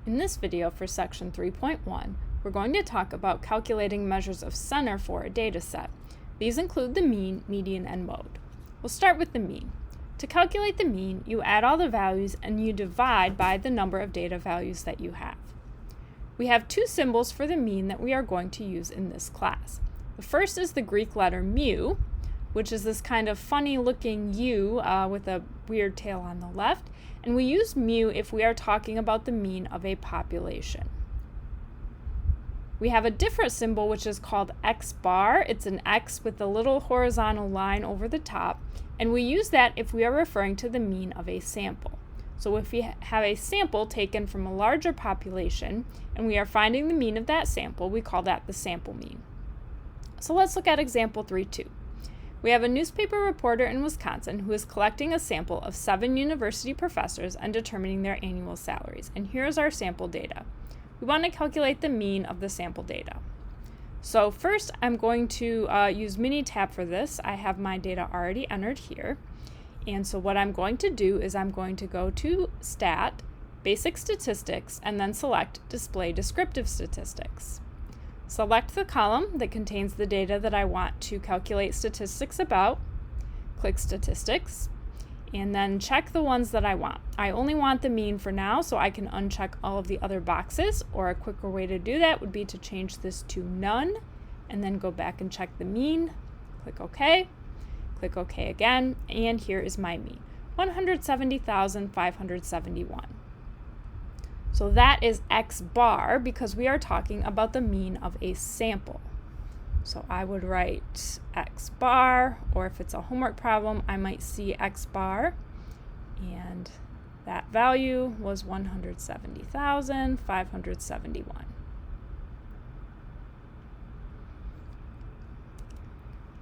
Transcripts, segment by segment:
In this video for section 3.1, we're going to talk about calculating measures of center for a data set. These include the mean, median, and mode. We'll start with the mean. To calculate the mean, you add all the values and you divide by the number of data values that you have. We have two symbols for the mean that we are going to use in this class. The first is the Greek letter mu, which is this kind of funny looking U with a weird tail on the left. And we use mu if we are talking about the mean of a population. We have a different symbol which is called x bar. It's an X with a little horizontal line over the top, and we use that if we are referring to the mean of a sample. So if we have a sample taken from a larger population and we are finding the mean of that sample, we call that the sample mean. So let's look at example 3.2. We have a newspaper reporter in Wisconsin who is collecting a sample of 7 university professors and determining their annual salaries. And here's our sample data. We want to calculate the mean of the sample data. So first, I'm going to use Minitab for this. I have my data already entered here. And so what I'm going to do is I'm going to go to Stat, Basic Statistics, and then select Display Descriptive Statistics. Select the column that contains the data that I want to calculate statistics about, click Statistics, and then check the ones that I want. I only want the mean for now, so I can uncheck all of the other boxes, or a quicker way to do that would be to change this to none, and then go back and check the mean, click OK again, and here is my mean, 170,571. So that is x bar because we are talking about the mean of a sample. So I would write x bar, or if it's a homework problem, I might see x bar, and that value was 170,571.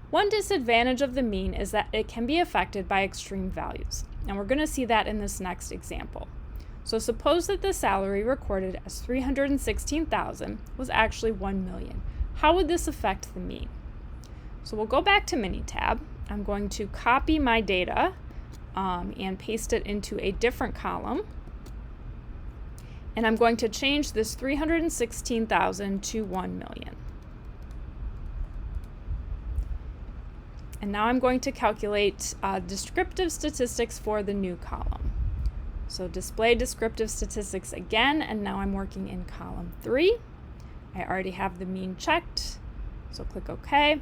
One disadvantage of the mean is that it can be affected by extreme values, and we're going to see that in this next example. So suppose that the salary recorded as $316,000 was actually $1 million. How would this affect the mean? So we'll go back to Minitab. I'm going to copy my data and paste it into a different column. And I'm going to change this $316,000 to $1 million. And now I'm going to calculate descriptive statistics for the new column. So display descriptive statistics again, and now I'm working in column 3. I already have the mean checked, so click OK.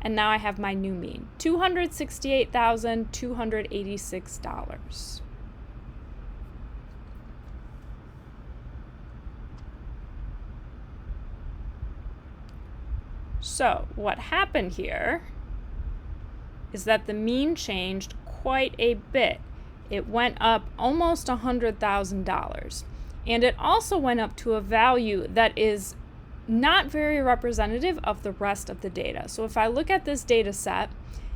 And now I have my new mean, $268,286. So what happened here is that the mean changed quite a bit. It went up almost $100,000. And it also went up to a value that is not very representative of the rest of the data. So if I look at this data set,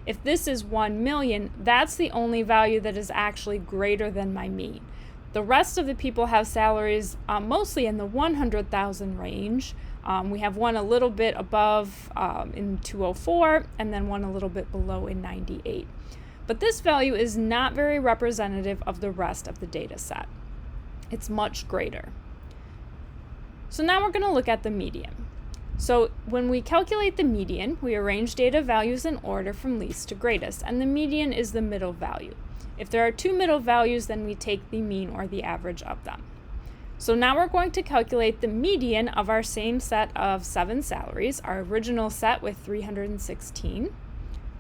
if this is 1 million, that's the only value that is actually greater than my mean. The rest of the people have salaries mostly in the 100,000 range. We have one a little bit above in 204, and then one a little bit below in 98. But this value is not very representative of the rest of the data set. It's much greater. So now we're going to look at the median. So when we calculate the median, we arrange data values in order from least to greatest, and the median is the middle value. If there are two middle values, then we take the mean or the average of them. So now we're going to calculate the median of our same set of 7 salaries, our original set with 316.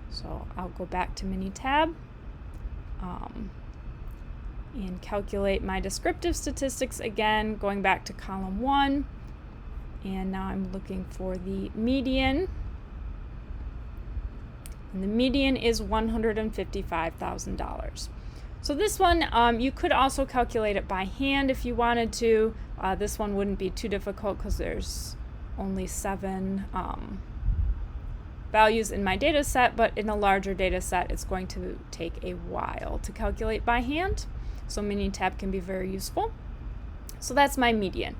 So I'll go back to Minitab and calculate my descriptive statistics again, going back to column 1. And now I'm looking for the median. And the median is $155,000. So this one, you could also calculate it by hand if you wanted to. This one wouldn't be too difficult because there's only 7 values in my data set, but in a larger data set, it's going to take a while to calculate by hand. So Minitab can be very useful. So that's my median.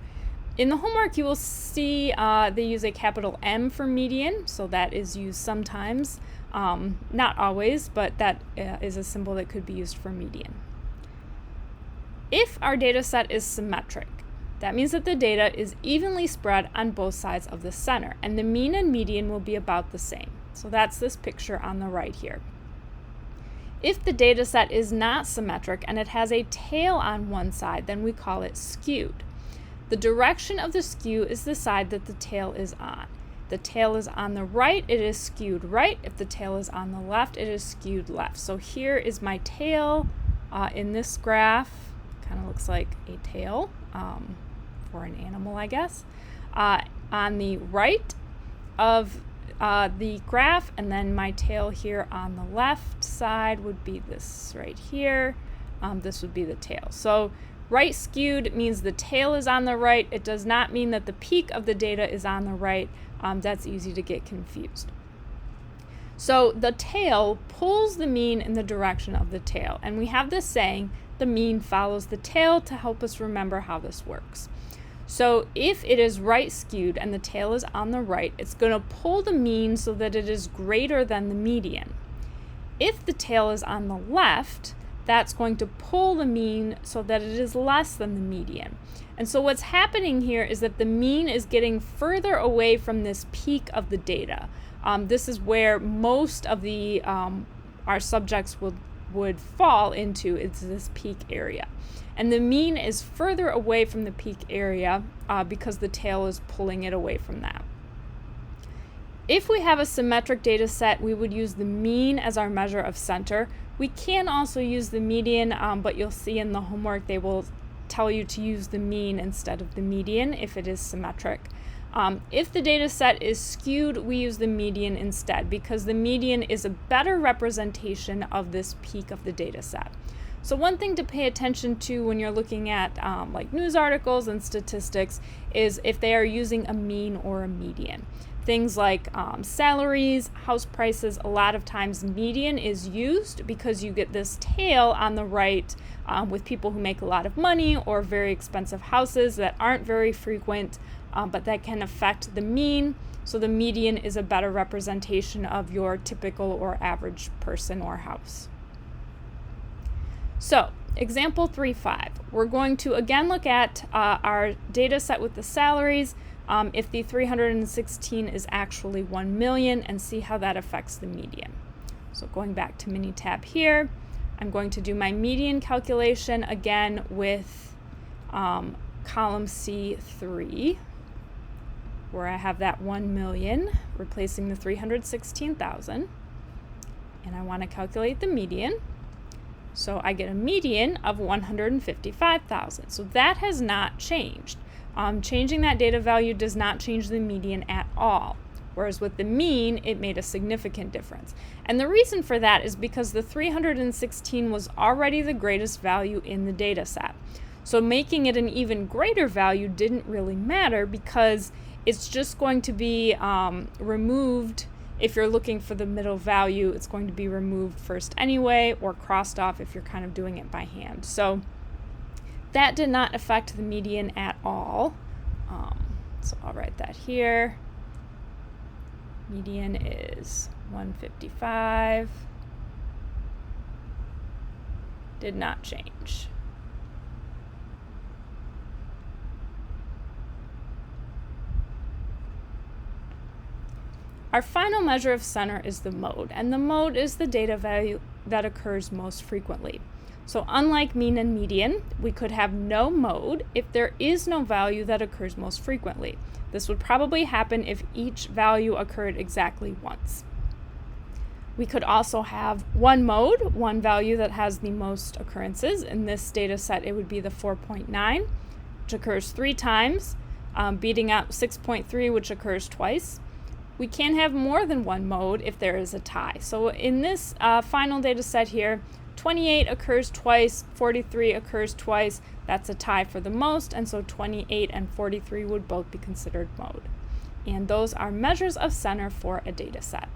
In the homework, you will see they use a capital M for median, so that is used sometimes. Not always, but that is a symbol that could be used for median. If our data set is symmetric, That means that the data is evenly spread on both sides of the center, and the mean and median will be about the same. So that's this picture on the right here. If the data set is not symmetric and it has a tail on one side, then we call it skewed. The direction of the skew is the side that the tail is on. If the tail is on the right, it is skewed right. If the tail is on the left, it is skewed left. So here is my tail in this graph. Kind of looks like a tail for an animal, I guess. On the right of the graph, and then my tail here on the left side would be this right here. This would be the tail. So right skewed means the tail is on the right. It does not mean that the peak of the data is on the right. That's easy to get confused. So the tail pulls the mean in the direction of the tail, and we have this saying, the mean follows the tail, to help us remember how this works. So if it is right skewed and the tail is on the right, it's going to pull the mean so that it is greater than the median. If the tail is on the left, that's going to pull the mean so that it is less than the median. And so what's happening here is that the mean is getting further away from this peak of the data. This is where most of the our subjects would fall into, is this peak area. And the mean is further away from the peak area because the tail is pulling it away from that. If we have a symmetric data set, we would use the mean as our measure of center. We can also use the median, but you'll see in the homework they will tell you to use the mean instead of the median if it is symmetric. If the data set is skewed, we use the median instead, because the median is a better representation of this peak of the data set. So one thing to pay attention to when you're looking at like news articles and statistics is if they are using a mean or a median. Things like salaries, house prices, a lot of times median is used because you get this tail on the right with people who make a lot of money or very expensive houses that aren't very frequent, but that can affect the mean. So the median is a better representation of your typical or average person or house. So example 3.5, we're going to again look at our data set with the salaries, if the 316 is actually 1 million, and see how that affects the median. So going back to Minitab here, I'm going to do my median calculation again with column C3, where I have that 1 million replacing the 316,000, and I want to calculate the median. So I get a median of 155,000. So that has not changed. Changing that data value does not change the median at all. Whereas with the mean, it made a significant difference. And the reason for that is because the 316 was already the greatest value in the data set. So making it an even greater value didn't really matter because it's just going to be removed. If you're looking for the middle value, it's going to be removed first anyway, or crossed off if you're kind of doing it by hand. So that did not affect the median at all. So I'll write that here. Median is 155. Did not change. Our final measure of center is the mode, and the mode is the data value that occurs most frequently. So unlike mean and median, we could have no mode if there is no value that occurs most frequently. This would probably happen if each value occurred exactly once. We could also have one mode, one value that has the most occurrences. In this data set, it would be the 4.9, which occurs 3 times, beating out 6.3, which occurs twice. We can have more than one mode if there is a tie. So in this final data set here, 28 occurs twice, 43 occurs twice. That's a tie for the most, and so 28 and 43 would both be considered mode. And those are measures of center for a data set.